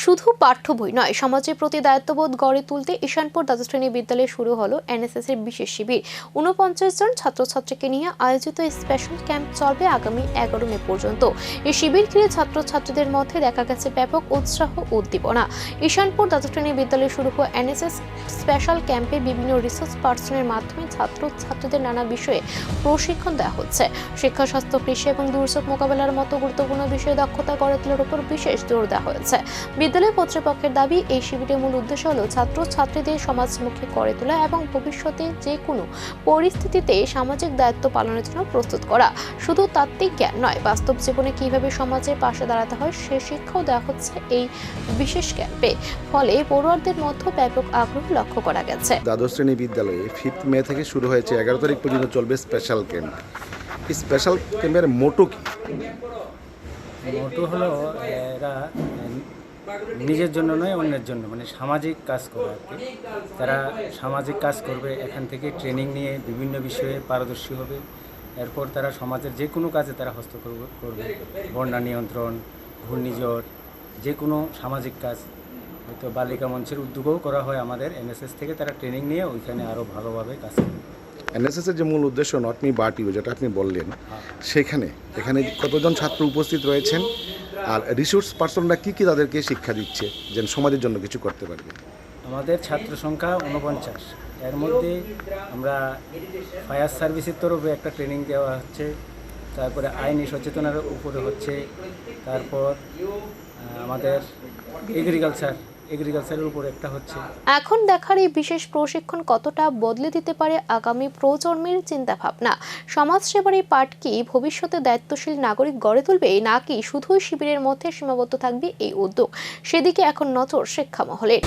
শুধু পাঠ্য বই নয়, সমাজের প্রতি দায়িত্ববোধ গড়ে তুলতে ঈশানপুর দ্বাদশ শ্রেণী বিদ্যালয়ে শুরু হলো এনএসএস এর বিশেষ শিবির। ৪৯ জন ছাত্রছাত্রীকে নিয়ে আয়োজিত এই স্পেশাল ক্যাম্প চলবে আগামী ১১ মে পর্যন্ত। এই শিবির ঘিরে ছাত্রছাত্রীদের মধ্যে দেখা গেছে ব্যাপক উৎসাহ উদ্দীপনা। ঈশানপুর দ্বাদশ শ্রেণী বিদ্যালয়ে শুরু হওয়া এনএসএস স্পেশাল ক্যাম্পে বিভিন্ন রিসার্চ পার্সনের মাধ্যমে ছাত্রছাত্রীদের নানা বিষয়ে প্রশিক্ষণ দেওয়া হচ্ছে। শিক্ষা, স্বাস্থ্য, কৃষি এবং দুর্যোগ মোকাবেলার মতো গুরুত্বপূর্ণ বিষয়ে দক্ষতা গড়ে তোলার উপর বিশেষ জোর দেওয়া হয়েছে। বিদ্যালয় কর্তৃপক্ষের দাবি, এই শিবিরের মূল উদ্দেশ্য হল ছাত্রছাত্রীদের সমাজমুখী করে তোলা এবং ভবিষ্যতে যে কোনো পরিস্থিতিতে সামাজিক দায়িত্ব পালনের জন্য প্রস্তুত করা। শুধু তাত্ত্বিক জ্ঞান নয়, বাস্তব জীবনে কিভাবে সমাজের পাশে দাঁড়াতে হয় সে শিক্ষাও দেওয়া হচ্ছে এই বিশেষ ক্যাম্পে। ফলে পড়ুয়ারদের মধ্যে ব্যাপক আগ্রহ লক্ষ্য করা গেছে। দ্বাদশ শ্রেণী বিদ্যালয়ে 5 মে থেকে শুরু হয়েছে, 11 তারিখ পর্যন্ত চলবে স্পেশাল ক্যাম্প। এই স্পেশাল ক্যাম্পের মোটো কি? মোটো হলো এরা নিজের জন্য নয়, অন্যের জন্য, মানে সামাজিক কাজ করে আর কি। তারা সামাজিক কাজ করবে, এখান থেকে ট্রেনিং নিয়ে বিভিন্ন বিষয়ে পারদর্শী হবে। এরপর তারা সমাজের যে কোনো কাজে তারা হস্তক্ষেপ করবে। বন্যা নিয়ন্ত্রণ, ঘূর্ণিঝড়, যে কোনো সামাজিক কাজ, হয়তো বালিকা মঞ্চের উদ্যোগও করা হয় আমাদের এনএসএস থেকে। তারা ট্রেনিং নিয়ে ওইখানে আরও ভালোভাবে কাজ করবে। এনএসএস এর যে মূল উদ্দেশ্য নট মি বাট ইউ, যেটা আপনি বললেন, এখানে কতজন ছাত্র উপস্থিত রয়েছেন আর রিসোর্স পার্সনরা কি তাদেরকে শিক্ষা দিচ্ছে যেন সমাজের জন্য কিছু করতে পারবে? আমাদের ছাত্র সংখ্যা 49। এর মধ্যে আমরা ফায়ার সার্ভিসের তরফে একটা ট্রেনিং দেওয়া হচ্ছে, তারপরে আইনি সচেতনার উপরে হচ্ছে, তারপর আমাদের এগ্রিকালচারের উপর একটা হচ্ছে। এখন দেখার এই বিশেষ প্রশিক্ষণ কতটা বদলে দিতে পারে আগামী প্রজন্মের চিন্তাভাবনা। সমাজসেবার এই পাঠ কি ভবিষ্যতে দায়িত্বশীল নাগরিক গড়ে তুলবে, নাকি শুধুই শিবিরের মধ্যে সীমাবদ্ধ থাকবে এই উদ্যোগ? সেদিকে এখন নজর শিক্ষা মহলের।